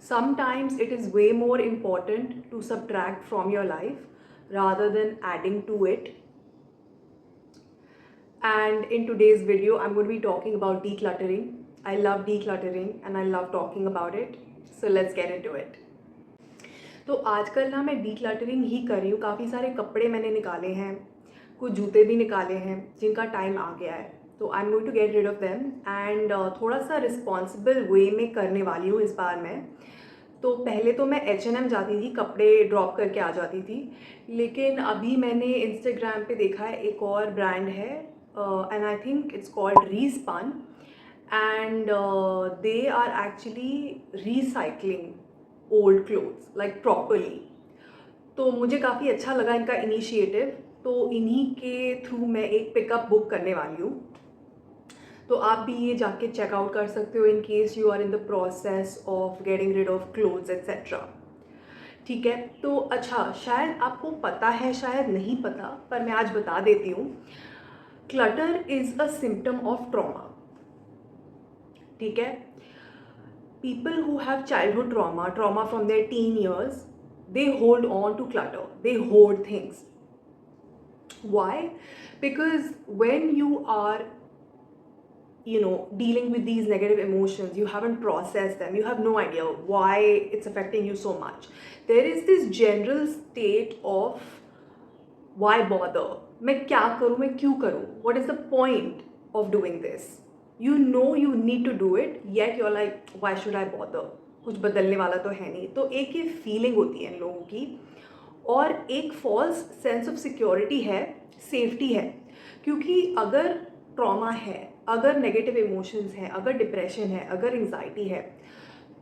Sometimes it is way more important to subtract from your life rather than adding to it. And in today's video, I'm going to be talking about decluttering. I love decluttering and I love talking about it. So let's get into it. तो आजकल ना मैं decluttering ही कर रही हूँ. काफ़ी सारे कपड़े मैंने निकाले हैं, कुछ जूते भी निकाले हैं जिनका टाइम आ गया है. तो I am going to get rid of them and थोड़ा सा रिस्पॉन्सिबल वे में करने वाली हूँ इस बार मैं. तो पहले तो मैं H&M जाती थी, कपड़े ड्रॉप करके आ जाती थी, लेकिन अभी मैंने इंस्टाग्राम पे देखा है एक और ब्रांड है and I think it's called respun and they are actually recycling old clothes like properly. तो मुझे काफ़ी अच्छा लगा इनका इनिशिएटिव. तो इन्हीं के थ्रू मैं एक पिकअप बुक करने वाली हूँ. तो आप भी ये जाके चेकआउट कर सकते हो in case you are in the process of getting rid of clothes etcetera. ठीक है. तो अच्छा, शायद आपको पता है, शायद नहीं पता, पर मैं आज बता देती हूँ. Clutter is a symptom of trauma. ठीक है. People who have childhood trauma from their teen years, they hold on to clutter. They hoard things. Why? Because when you are, dealing with these negative emotions, you haven't processed them, you have no idea why it's affecting you so much. There is this general state of why bother? मैं क्या करूँ, मैं क्यों करूँ? What is the point of doing this? You know you need to do it, yet you're like, why should I bother? कुछ बदलने वाला तो है नहीं. तो एक ये फीलिंग होती है इन लोगों की, और एक फॉल्स सेंस ऑफ सिक्योरिटी है, सेफ्टी है. क्योंकि अगर ट्रॉमा है, अगर नेगेटिव इमोशंस हैं, अगर डिप्रेशन है, अगर एंजाइटी है,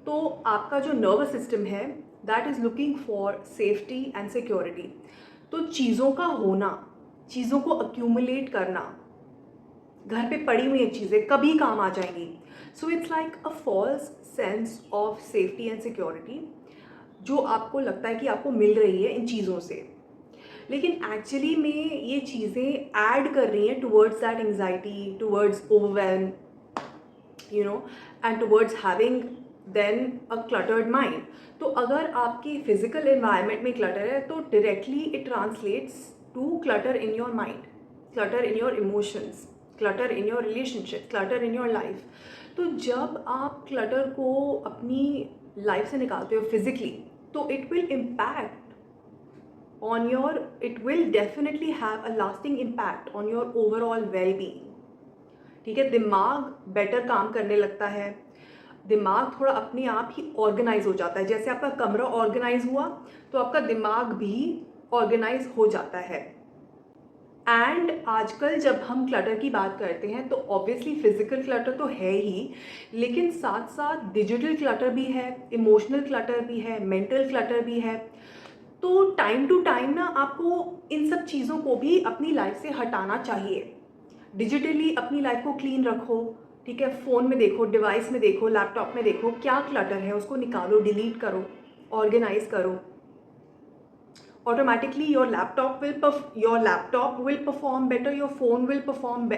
तो आपका जो नर्वस सिस्टम है that is looking for safety and security. तो चीज़ों का होना, चीज़ों को अक्यूमुलेट करना, घर पे पड़ी हुई चीज़ें कभी काम आ जाएंगी. So it's like a false sense of safety and security जो आपको लगता है कि आपको मिल रही है इन चीज़ों से, लेकिन एक्चुअली में ये चीज़ें ऐड कर रही हैं towards that anxiety, towards overwhelm, and towards having then a cluttered mind. तो अगर आपकी फिजिकल एनवायरनमेंट में क्लटर है तो directly it translates to clutter in your mind, clutter in your emotions, clutter in your relationship, clutter in your life. तो जब आप clutter को अपनी लाइफ से निकालते हो फिजिकली, तो it will impact on your, it will definitely have a lasting impact on your overall well being. ठीक है. दिमाग बेटर काम करने लगता है, दिमाग थोड़ा अपने आप ही ऑर्गेनाइज हो जाता है. जैसे आपका कमरा ऑर्गेनाइज हुआ तो आपका दिमाग भी ऑर्गेनाइज हो जाता है. एंड आजकल जब हम क्लटर की बात करते हैं तो ऑब्वियसली फिजिकल क्लटर तो है ही, लेकिन साथ साथ डिजिटल क्लटर भी है, इमोशनल क्लटर भी है, मेंटल क्लटर भी है. तो टाइम टू टाइम ना आपको इन सब चीज़ों को भी अपनी लाइफ से हटाना चाहिए. डिजिटली अपनी लाइफ को क्लीन रखो. ठीक है. फ़ोन में देखो, डिवाइस में देखो, लैपटॉप में देखो, क्या क्लटर है उसको निकालो, डिलीट करो, ऑर्गेनाइज करो. Automatically your laptop will perform better, your phone will perform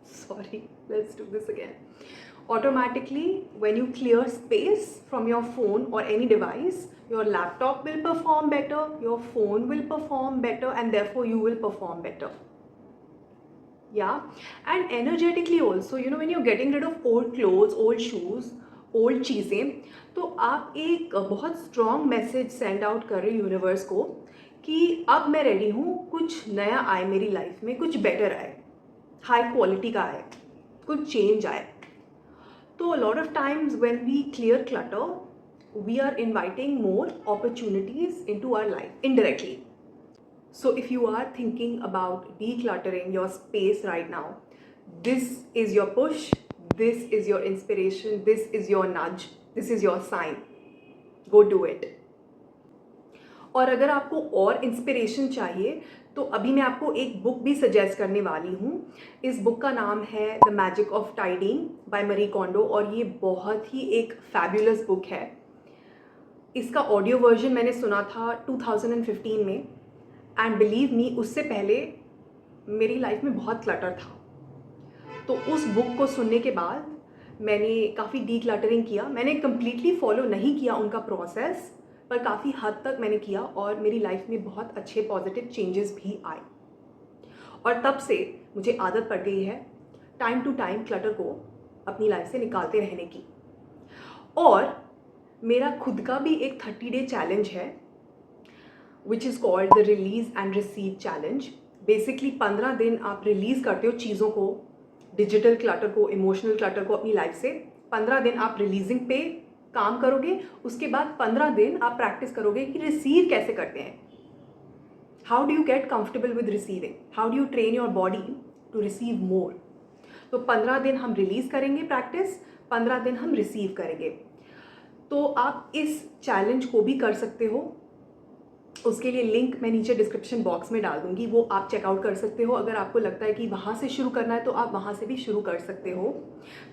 sorry, let's do this again. Automatically, when you clear space from your phone or any device, your laptop will perform better, your phone will perform better, and therefore you will perform better. Yeah. And energetically also, when you're getting rid of old clothes, old shoes, old चीज़ें, तो आप एक बहुत strong message send out कर रहे universe को कि अब मैं रेडी हूँ, कुछ नया आए मेरी लाइफ में, कुछ बेटर आए, हाई क्वालिटी का आए, कुछ चेंज आए. तो lot of times when we clear clutter we are inviting more opportunities into our life indirectly. So if you are thinking about decluttering your space right now, this is your push, this is your inspiration, this is your nudge, this is your sign. Go do it. और अगर आपको और inspiration चाहिए तो अभी मैं आपको एक बुक भी सजेस्ट करने वाली हूँ. इस बुक का नाम है the magic of tidying by Marie Kondo, और ये बहुत ही एक फैबुलस बुक है. इसका ऑडियो वर्जन मैंने सुना था 2015 में, एंड बिलीव मी, उससे पहले मेरी लाइफ में बहुत क्लटर था. तो उस बुक को सुनने के बाद मैंने काफ़ी डीक्लटरिंग किया। मैंने कम्प्लीटली फॉलो नहीं किया उनका प्रोसेस, पर काफ़ी हद तक मैंने किया और मेरी लाइफ में बहुत अच्छे पॉजिटिव चेंजेस भी आए। और तब से मुझे आदत पड़ गई है टाइम टू टाइम क्लटर को अपनी लाइफ से निकालते रहने की। और मेरा खुद का भी एक 30 डे चैलेंज है which is called the release and receive challenge. Basically 15 दिन आप रिलीज़ करते हो चीज़ों को, डिजिटल क्लटर को, इमोशनल क्लटर को अपनी लाइफ से। 15 दिन आप रिलीजिंग पे काम करोगे, उसके बाद 15 दिन आप प्रैक्टिस करोगे कि रिसीव कैसे करते हैं। How do you get comfortable with receiving, how do you train your body to receive more. तो 15 दिन हम रिलीज करेंगे प्रैक्टिस, 15 दिन हम रिसीव करेंगे। तो आप इस चैलेंज को भी कर सकते हो। उसके लिए लिंक मैं नीचे डिस्क्रिप्शन बॉक्स में डाल दूंगी, वो आप चेकआउट कर सकते हो। अगर आपको लगता है कि वहाँ से शुरू करना है तो आप वहाँ से भी शुरू कर सकते हो।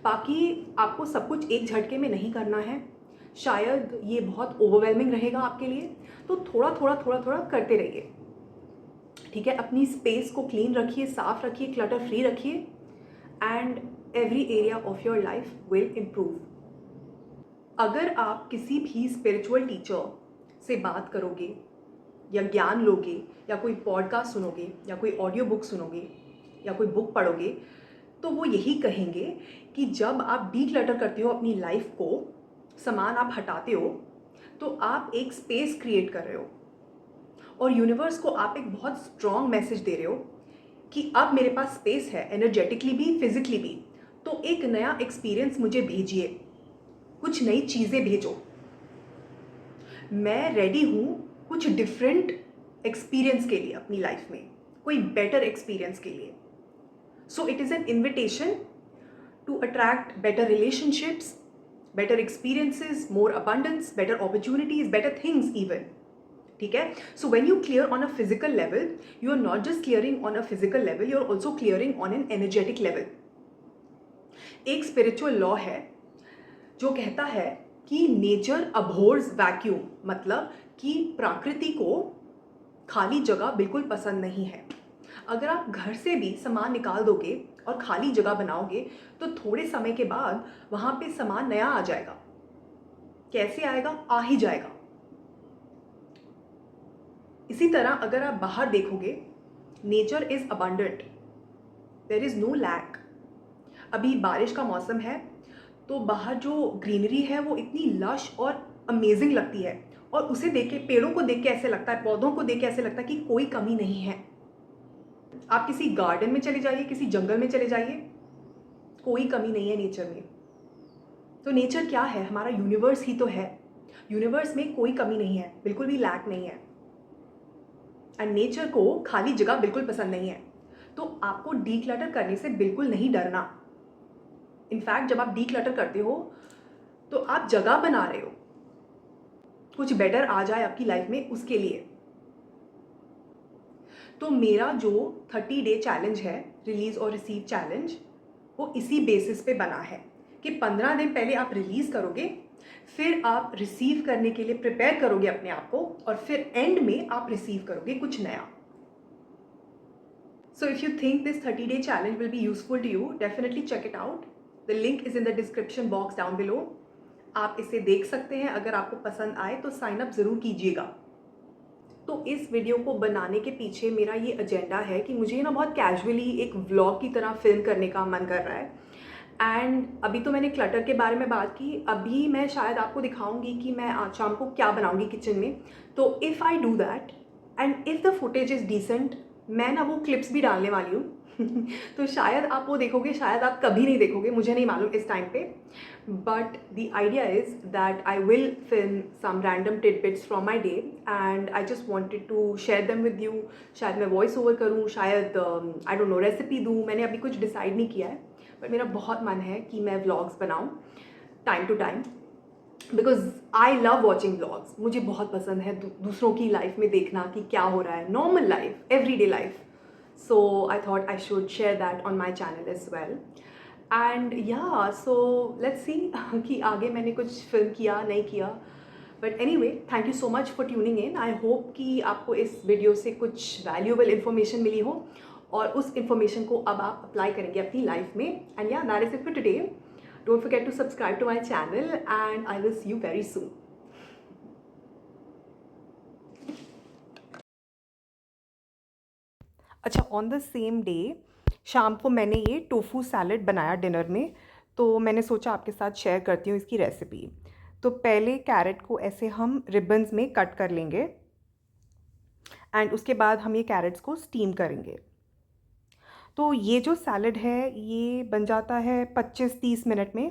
बाकी आपको सब कुछ एक झटके में नहीं करना है, शायद ये बहुत ओवरवेलमिंग रहेगा आपके लिए, तो थोड़ा थोड़ा करते रहिए, ठीक है। अपनी स्पेस को क्लीन रखिए, साफ रखिए, क्लटर फ्री रखिए, and every area of your life will improve. अगर आप किसी भी स्पिरिचुअल टीचर से बात करोगे या ज्ञान लोगे या कोई पॉडकास्ट सुनोगे या कोई ऑडियो बुक सुनोगे या कोई बुक पढ़ोगे, तो वो यही कहेंगे कि जब आप डीक्लटर करते हो अपनी लाइफ को, सामान आप हटाते हो, तो आप एक स्पेस क्रिएट कर रहे हो और यूनिवर्स को आप एक बहुत स्ट्रॉन्ग मैसेज दे रहे हो कि अब मेरे पास स्पेस है, एनर्जेटिकली भी, फिजिकली भी, तो एक नया एक्सपीरियंस मुझे भेजिए, कुछ नई चीज़ें भेजो। मैं रेडी हूँ कुछ डिफरेंट एक्सपीरियंस के लिए अपनी लाइफ में, कोई बेटर एक्सपीरियंस के लिए। So it is an invitation to attract better relationships, better experiences, more abundance, better opportunities, better things even, ठीक है। So when you clear on a physical level, you are not just clearing on a physical level, you are also clearing on an energetic level. एक spiritual law है जो कहता है कि nature अबोर्स vacuum, मतलब कि प्रकृति को खाली जगह बिल्कुल पसंद नहीं है। अगर आप घर से भी सामान निकाल दोगे और खाली जगह बनाओगे तो थोड़े समय के बाद वहाँ पे सामान नया आ जाएगा। कैसे आएगा? आ ही जाएगा। इसी तरह अगर आप बाहर देखोगे, nature is abundant, there is no lack. अभी बारिश का मौसम है तो बाहर जो ग्रीनरी है वो इतनी लश और अमेजिंग लगती है, और उसे देख के, पेड़ों को देख के ऐसे लगता है, पौधों को देख के ऐसे लगता है कि कोई कमी नहीं है। आप किसी गार्डन में चले जाइए, किसी जंगल में चले जाइए, कोई कमी नहीं है नेचर में। तो नेचर क्या है? हमारा यूनिवर्स ही तो है। यूनिवर्स में कोई कमी नहीं है, बिल्कुल भी लैक नहीं है। एंड नेचर को खाली जगह बिल्कुल पसंद नहीं है। तो आपको डीक्लटर करने से बिल्कुल नहीं डरना। इनफैक्ट जब आप डीक्लटर करते हो तो आप जगह बना रहे हो, कुछ बेटर आ जाए आपकी लाइफ में, उसके लिए। तो मेरा जो 30 डे चैलेंज है, रिलीज और रिसीव चैलेंज, वो इसी बेसिस पे बना है कि 15 दिन पहले आप रिलीज करोगे, फिर आप रिसीव करने के लिए प्रिपेयर करोगे अपने आप को, और फिर एंड में आप रिसीव करोगे कुछ नया। So if you think this 30 day challenge will be useful to you, definitely check it out. The link is in the description box down below. आप इसे देख सकते हैं। अगर आपको पसंद आए तो साइन अप ज़रूर कीजिएगा। तो इस वीडियो को बनाने के पीछे मेरा ये एजेंडा है कि मुझे ना बहुत कैजुअली एक व्लॉग की तरह फिल्म करने का मन कर रहा है। एंड अभी तो मैंने क्लटर के बारे में बात की, अभी मैं शायद आपको दिखाऊंगी कि मैं आज शाम को क्या बनाऊंगी किचन में। तो if I do that and if the footage is decent, मैं ना वो क्लिप्स भी डालने वाली हूँ तो शायद आप वो देखोगे, शायद आप कभी नहीं देखोगे, मुझे नहीं मालूम इस टाइम पे। But the idea is that I will film some random tidbits from my day and I just wanted to share them with you. शायद मैं वॉइस ओवर करूँ, शायद आई डोंट नो रेसिपी दूँ, मैंने अभी कुछ डिसाइड नहीं किया है। बट मेरा बहुत मन है कि मैं व्लॉग्स बनाऊँ time to time, because I love watching vlogs. मुझे बहुत पसंद है दूसरों की लाइफ में देखना कि क्या हो रहा है, normal life, everyday life. So I thought I should share that on my channel as well. And yeah, so let's see कि आगे मैंने कुछ फिल्म किया नहीं किया। But anyway, thank you so much for tuning in. I hope कि आपको इस वीडियो से कुछ valuable information मिली हो और उस information को अब आप अप्लाई करेंगे अपनी लाइफ में। And yeah, that is it for today. Don't forget to subscribe to my channel and I will see you very soon. अच्छा, ऑन द सेम डे शाम को मैंने ये टोफू सैलड बनाया डिनर में, तो मैंने सोचा आपके साथ शेयर करती हूँ इसकी रेसिपी। तो पहले कैरेट को ऐसे हम रिबन्स में कट कर लेंगे एंड उसके बाद हम ये कैरेट्स को स्टीम करेंगे। तो ये जो सैलड है ये बन जाता है 25-30 मिनट में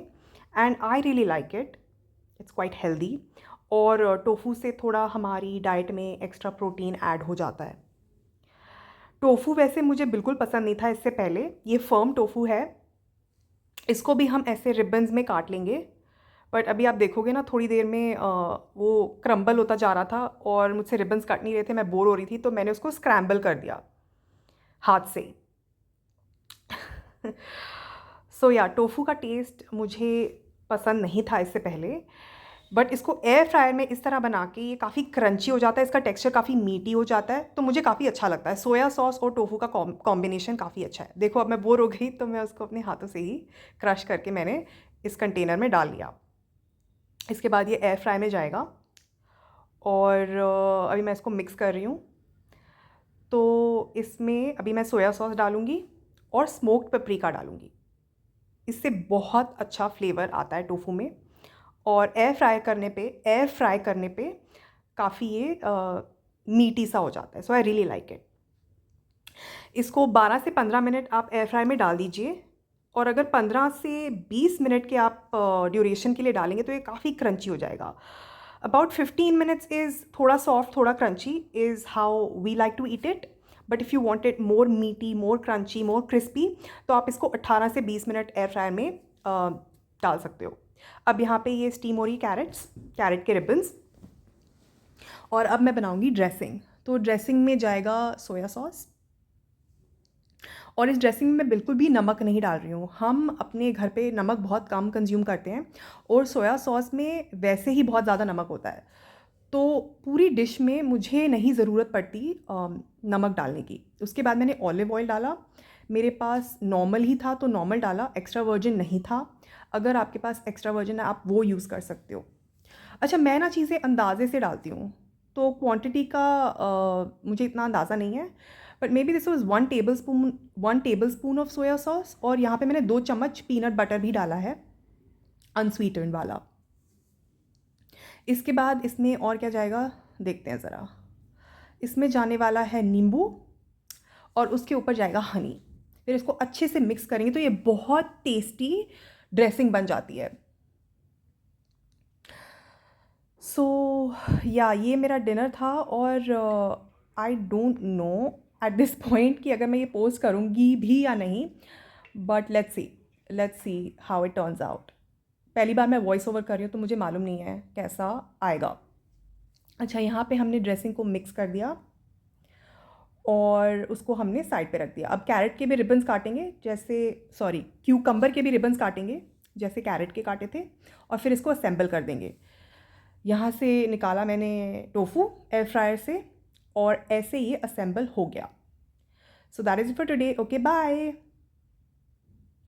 and I really like it. It's quite healthy और टोफू से थोड़ा हमारी डाइट में एक्स्ट्रा प्रोटीन ऐड हो जाता है। टोफू वैसे मुझे बिल्कुल पसंद नहीं था इससे पहले, ये फर्म टोफू है। इसको भी हम ऐसे रिबन्स में काट लेंगे, बट अभी आप देखोगे ना थोड़ी देर में वो क्रम्बल होता जा रहा था और मुझसे रिबन्स कट नहीं रहे थे, मैं बोर हो रही थी, तो मैंने उसको स्क्रैम्बल कर दिया हाथ से। सो या टोफू का टेस्ट मुझे पसंद नहीं था इससे पहले, बट इसको एयर फ्रायर में इस तरह बना के ये काफ़ी क्रंची हो जाता है, इसका टेक्सचर काफ़ी मीटी हो जाता है, तो मुझे काफ़ी अच्छा लगता है। सोया सॉस और टोफू का कॉम्बिनेशन काफ़ी अच्छा है। देखो अब मैं बोर हो गई तो मैं उसको अपने हाथों से ही क्रश करके मैंने इस कंटेनर में डाल लिया। इसके बाद ये एयर फ्राई में जाएगा और अभी मैं इसको मिक्स कर रही हूँ। तो इसमें अभी मैं सोया सॉस डालूँगी और स्मोक्ड पेपरिका डालूँगी। इससे बहुत अच्छा फ्लेवर आता है टोफू में और एयर फ्राई करने पे काफ़ी ये मीटी सा हो जाता है। सो आई रियली लाइक इट। इसको 12 से 15 मिनट आप एयर फ्राई में डाल दीजिए और अगर 15 से 20 मिनट के आप ड्यूरेशन के लिए डालेंगे तो ये काफ़ी क्रंची हो जाएगा। अबाउट 15 मिनट्स इज़ थोड़ा सॉफ्ट थोड़ा crunchy is how we like to eat it, but if you want it more meaty, more crunchy, more crispy, तो आप इसको 18 से 20 मिनट एयर फ्रायर में डाल सकते हो। अब यहाँ पे ये स्टीम हो रही कैरेट के रिबन्स, और अब मैं बनाऊँगी ड्रेसिंग। तो ड्रेसिंग में जाएगा सोया सॉस, और इस ड्रेसिंग में मैं बिल्कुल भी नमक नहीं डाल रही हूँ। हम अपने घर पे नमक बहुत कम कंज्यूम करते हैं और सोया सॉस में वैसे ही बहुत ज़्यादा नमक होता है, तो पूरी डिश में मुझे नहीं ज़रूरत पड़ती नमक डालने की। उसके बाद मैंने ऑलिव ऑयल डाला, मेरे पास नॉर्मल ही था तो नॉर्मल डाला, एक्स्ट्रा वर्जिन नहीं था। अगर आपके पास एक्स्ट्रा वर्जिन है आप वो यूज़ कर सकते हो। अच्छा, मैं ना चीज़ें अंदाज़े से डालती हूँ, तो क्वांटिटी का मुझे इतना अंदाज़ा नहीं है, but may be this was 1 table spoon of soya sauce, और यहाँ पे मैंने 2 चम्मच पीनट बटर भी डाला है, अनस्वीटेंड वाला। इसके बाद इसमें और क्या जाएगा देखते हैं ज़रा। इसमें जाने वाला है नींबू और उसके ऊपर जाएगा हनी। फिर इसको अच्छे से मिक्स करेंगे तो ये बहुत टेस्टी ड्रेसिंग बन जाती है। सो या ये मेरा डिनर था, और I don't know at this point कि अगर मैं ये पोस्ट करूँगी भी या नहीं, but let's see how it turns out. पहली बार मैं वॉइस ओवर कर रही हूँ तो मुझे मालूम नहीं है कैसा आएगा। अच्छा, यहाँ पे हमने ड्रेसिंग को मिक्स कर दिया और उसको हमने साइड पे रख दिया। अब कैरेट के भी रिबन्स काटेंगे, क्यूकम्बर के भी रिबन्स काटेंगे जैसे कैरेट के काटे थे, और फिर इसको असेंबल कर देंगे। यहाँ से निकाला मैंने टोफू एयर फ्रायर से और ऐसे ये असेंबल हो गया। So that is for today. Okay, bye.